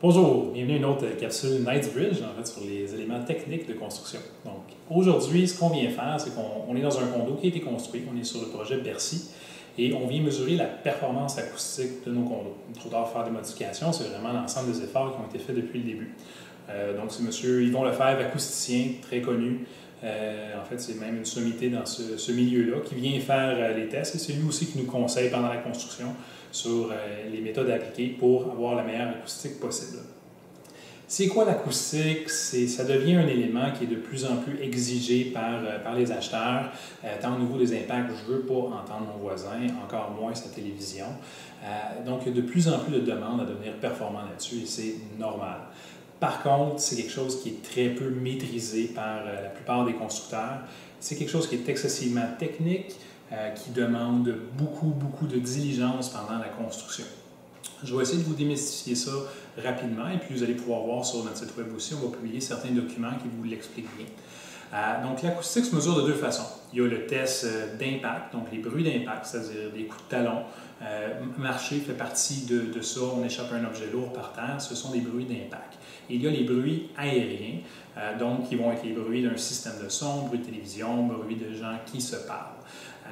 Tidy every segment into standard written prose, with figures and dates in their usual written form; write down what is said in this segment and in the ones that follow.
Bonjour, bienvenue à une autre capsule Knightsbridge, en fait, sur les éléments techniques de construction. Donc, aujourd'hui, ce qu'on vient faire, c'est qu'on est dans un condo qui a été construit, on est sur le projet Bercy, et on vient mesurer la performance acoustique de nos condos. Trop tard faire des modifications, c'est vraiment l'ensemble des efforts qui ont été faits depuis le début. Donc, c'est M. Yvon Lefebvre, acousticien, très connu. En fait, c'est même une sommité dans ce milieu-là qui vient faire les tests, et c'est lui aussi qui nous conseille pendant la construction sur les méthodes appliquées pour avoir la meilleure acoustique possible. C'est quoi l'acoustique? Ça devient un élément qui est de plus en plus exigé par les acheteurs, tant au niveau des impacts, je ne veux pas entendre mon voisin, encore moins sa télévision. Donc, il y a de plus en plus de demandes à devenir performant là-dessus et c'est normal. Par contre, c'est quelque chose qui est très peu maîtrisé par la plupart des constructeurs. C'est quelque chose qui est excessivement technique, qui demande beaucoup de diligence pendant la construction. Je vais essayer de vous démystifier ça rapidement et puis vous allez pouvoir voir sur notre site web aussi, on va publier certains documents qui vous l'expliquent bien. Donc l'acoustique se mesure de deux façons. Il y a le test d'impact, donc les bruits d'impact, c'est-à-dire des coups de talon. Marcher fait partie de ça, on échappe un objet lourd par terre, ce sont des bruits d'impact. Il y a les bruits aériens, donc qui vont être les bruits d'un système de son, bruit de télévision, bruit de gens qui se parlent.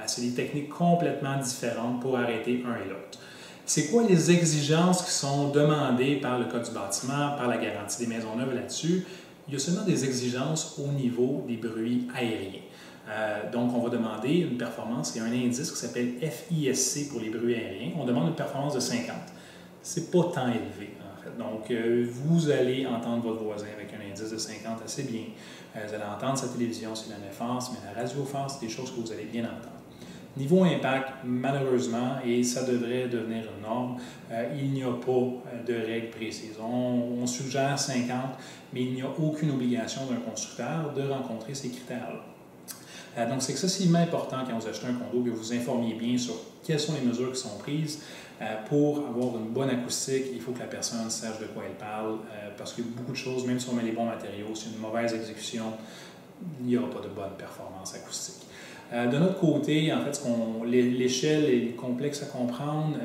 C'est des techniques complètement différentes pour arrêter un et l'autre. C'est quoi les exigences qui sont demandées par le Code du bâtiment, par la garantie des maisons neuves là-dessus? Il y a seulement des exigences au niveau des bruits aériens. Donc, on va demander une performance, il y a un indice qui s'appelle FISC pour les bruits aériens. On demande une performance de 50. C'est pas tant élevé, en fait. Donc, vous allez entendre votre voisin avec un indice de 50 assez bien. Vous allez entendre sa télévision s'il la met fort, s'il met la radio fort, c'est des choses que vous allez bien entendre. Niveau impact, malheureusement, et ça devrait devenir une norme, il n'y a pas de règles précises. On suggère 50, mais il n'y a aucune obligation d'un constructeur de rencontrer ces critères-là. Donc, c'est excessivement important quand vous achetez un condo que vous informiez bien sur quelles sont les mesures qui sont prises. Pour avoir une bonne acoustique, il faut que la personne sache de quoi elle parle, parce que beaucoup de choses, même si on met les bons matériaux, c'est une mauvaise exécution, il n'y aura pas de bonne performance acoustique. De notre côté, en fait, l'échelle est complexe à comprendre,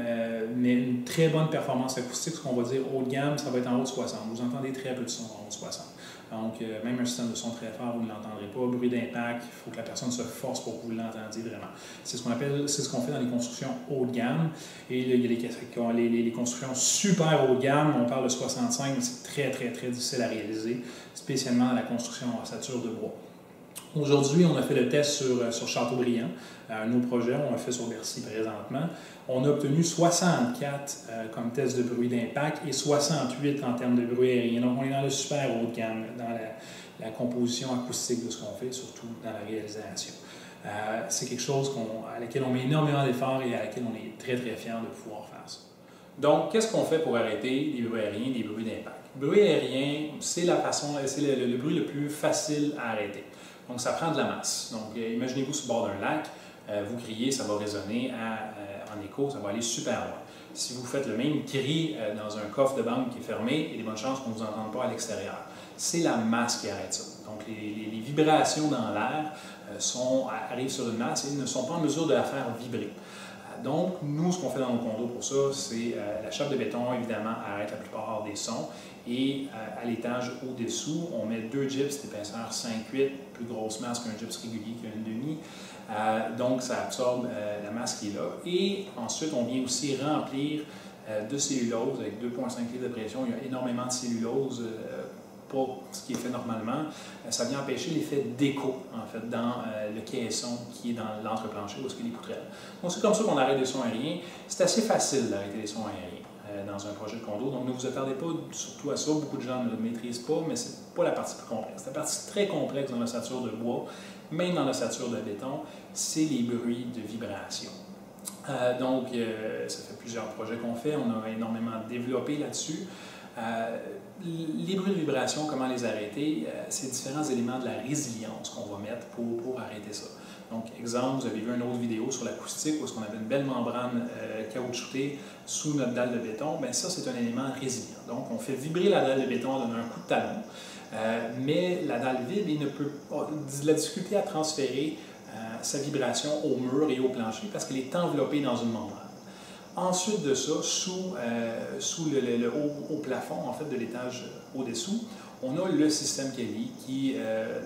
mais une très bonne performance acoustique, ce qu'on va dire haut de gamme, ça va être en haut de 60. Vous entendez très peu de son en haut de 60. Donc, même un système de son très fort, vous ne l'entendrez pas. Bruit d'impact, il faut que la personne se force pour que vous l'entendiez vraiment. C'est ce qu'on fait dans les constructions haut de gamme. Et il y a les constructions super haut de gamme, on parle de 65, mais c'est très difficile à réaliser, spécialement dans la construction en ossature de bois. Aujourd'hui, on a fait le test sur Châteaubriand, nos projets, on l'a fait sur Bercy présentement. On a obtenu 64 comme test de bruit d'impact et 68 en termes de bruit aérien. Donc, on est dans le super haut de gamme, dans la composition acoustique de ce qu'on fait, surtout dans la réalisation. C'est quelque chose à laquelle on met énormément d'efforts et à laquelle on est très fiers de pouvoir faire ça. Donc, qu'est-ce qu'on fait pour arrêter les bruits aériens et les bruits d'impact? Le bruit aérien, c'est le bruit le plus facile à arrêter. Donc, ça prend de la masse. Donc, imaginez-vous sur le bord d'un lac, vous criez, ça va résonner en écho, ça va aller super loin. Si vous faites le même cri dans un coffre de banque qui est fermé, il y a des bonnes chances qu'on ne vous entende pas à l'extérieur. C'est la masse qui arrête ça. Donc, les vibrations dans l'air arrivent sur une masse et ne sont pas en mesure de la faire vibrer. Donc, nous, ce qu'on fait dans nos condos pour ça, c'est la chape de béton, évidemment, arrête la plupart des sons. Et à l'étage au-dessous, on met 2 gyps d'épaisseur 5,8, plus grosse masse qu'un gyps régulier qui a une demi. Donc, ça absorbe la masse qui est là. Et ensuite, on vient aussi remplir de cellulose avec 2,5 litres de pression. Il y a énormément de cellulose pour ce qui est fait normalement. Ça vient empêcher l'effet d'écho, en fait, dans le caisson qui est dans l'entreplancher où est-ce qu'il y a les poutrelles. Donc, c'est comme ça qu'on arrête les sons aériens. C'est assez facile d'arrêter les sons aériens dans un projet de condo. Donc, ne vous attardez pas surtout à ça. Beaucoup de gens ne le maîtrisent pas, mais ce n'est pas la partie plus complexe. La partie très complexe dans l'ossature de bois, même dans l'ossature de béton, c'est les bruits de vibration. Donc, ça fait plusieurs projets qu'on fait. On a énormément développé là-dessus. Les bruits de vibration, comment les arrêter? C'est différents éléments de la résilience qu'on va mettre pour arrêter ça. Donc, exemple, vous avez vu une autre vidéo sur l'acoustique où on avait une belle membrane caoutchoutée sous notre dalle de béton. Bien, ça, c'est un élément résilient. Donc, on fait vibrer la dalle de béton en donnant un coup de talon. Mais la dalle vide, il ne peut pas, de la difficulté à transférer sa vibration au mur et au plancher parce qu'elle est enveloppée dans une membrane. Ensuite de ça, sous le haut plafond en fait, de l'étage au-dessous, on a le système Kelly qui,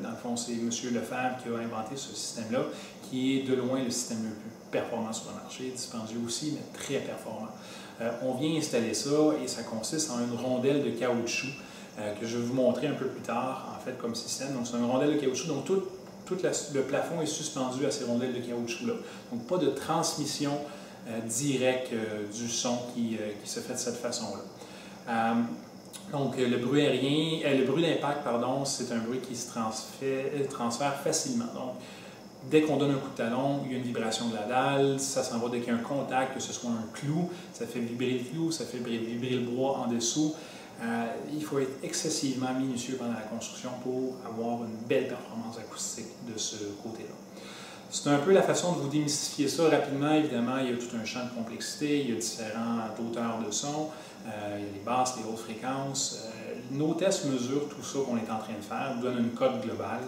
dans le fond, c'est M. Lefebvre qui a inventé ce système-là, qui est de loin le système le plus performant sur le marché, dispendieux aussi, mais très performant. On vient installer ça et ça consiste en une rondelle de caoutchouc que je vais vous montrer un peu plus tard, en fait, comme système. Donc, c'est une rondelle de caoutchouc, donc tout le plafond est suspendu à ces rondelles de caoutchouc-là. Donc, pas de transmission directe du son qui se fait de cette façon-là. Donc, le bruit aérien, le bruit d'impact, pardon, c'est un bruit qui se transfère facilement. Donc, dès qu'on donne un coup de talon, il y a une vibration de la dalle, ça s'en va dès qu'il y a un contact, que ce soit un clou, ça fait vibrer le clou, ça fait vibrer le bois en dessous. Il faut être excessivement minutieux pendant la construction pour avoir une belle performance acoustique de ce côté-là. C'est un peu la façon de vous démystifier ça rapidement. Évidemment, il y a tout un champ de complexité, il y a différentes hauteurs de son, il y a les basses, les hautes fréquences. Nos tests mesurent tout ça qu'on est en train de faire, nous donnent une cote globale.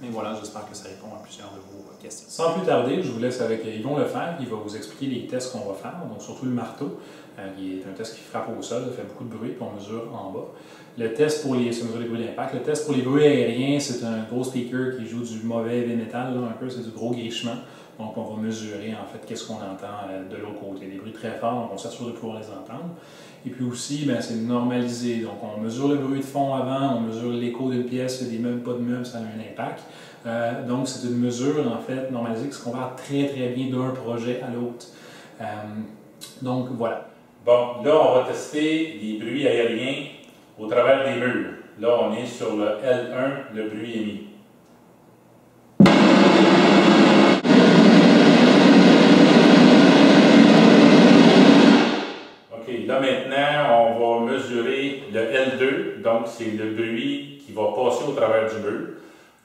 Mais voilà, j'espère que ça répond à plusieurs de vos questions. Sans plus tarder, je vous laisse avec Yvon Lefebvre, qui va vous expliquer les tests qu'on va faire, donc surtout le marteau, qui est un test qui frappe au sol, fait beaucoup de bruit, puis on mesure en bas. Le test pour les bruits d'impact. Le test pour les bruits aériens, c'est un gros speaker qui joue du mauvais heavy metal, là, un peu, c'est du gros grichement. Donc on va mesurer en fait qu'est-ce qu'on entend de l'autre côté. Des bruits très forts, donc on s'assure de pouvoir les entendre. Et puis aussi, c'est normalisé. Donc on mesure le bruit de fond avant, on mesure l'écho d'une pièce, il y a des meubles, pas de meubles, ça a un impact. Donc c'est une mesure en fait normalisée qui se compare très très bien d'un projet à l'autre. Donc voilà. Bon, là on va tester les bruits aériens au travers des murs. Là on est sur le L1, le bruit émis. Là maintenant, on va mesurer le L2, donc c'est le bruit qui va passer au travers du mur.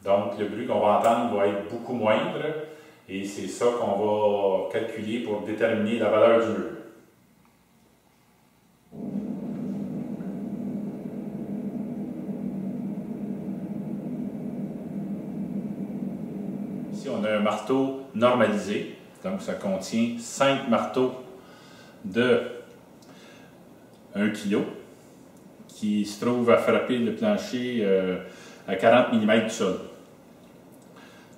Donc le bruit qu'on va entendre va être beaucoup moindre et c'est ça qu'on va calculer pour déterminer la valeur du mur. Ici on a un marteau normalisé, donc ça contient 5 marteaux de 1 kg qui se trouve à frapper le plancher à 40 mm du sol.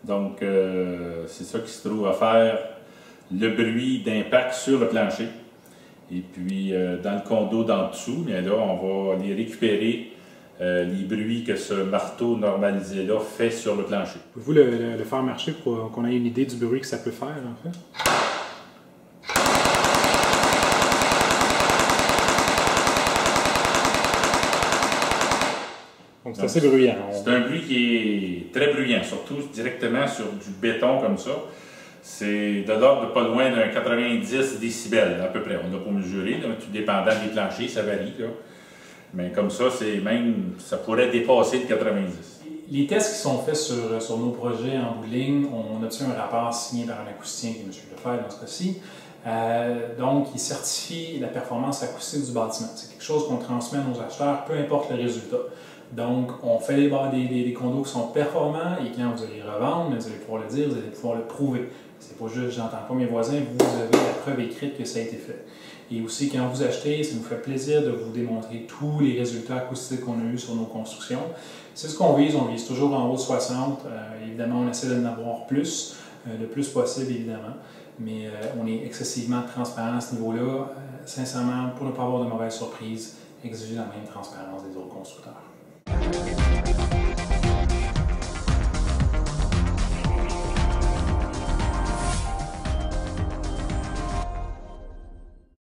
Donc, c'est ça qui se trouve à faire le bruit d'impact sur le plancher. Et puis, dans le condo d'en dessous, bien là, on va aller récupérer les bruits que ce marteau normalisé-là fait sur le plancher. Pouvez-vous le faire marcher pour qu'on ait une idée du bruit que ça peut faire, en fait? Donc c'est assez bruyant. C'est un bruit qui est très bruyant, surtout directement sur du béton comme ça. C'est de l'ordre de pas loin d'un 90 décibels à peu près. On n'a pas mesuré, là, tout dépendant des planchers, ça varie. Là. Mais comme ça, ça pourrait dépasser le 90. Les tests qui sont faits sur nos projets en bout de ligne, on a-tu un rapport signé par un acousticien, qui est M. Lefebvre dans ce cas-ci. Donc, il certifie la performance acoustique du bâtiment. C'est quelque chose qu'on transmet à nos acheteurs, peu importe le résultat. Donc, on fait des condos qui sont performants et quand vous allez les revendre, vous allez pouvoir le dire, vous allez pouvoir le prouver. C'est pas juste, j'entends pas mes voisins, vous avez la preuve écrite que ça a été fait. Et aussi, quand vous achetez, ça nous fait plaisir de vous démontrer tous les résultats acoustiques qu'on a eus sur nos constructions. C'est ce qu'on vise, on vise toujours en haut de 60. Évidemment, on essaie d'en avoir plus, le plus possible évidemment, mais on est excessivement transparent à ce niveau-là. Sincèrement, pour ne pas avoir de mauvaises surprises, exiger la même transparence des autres constructeurs.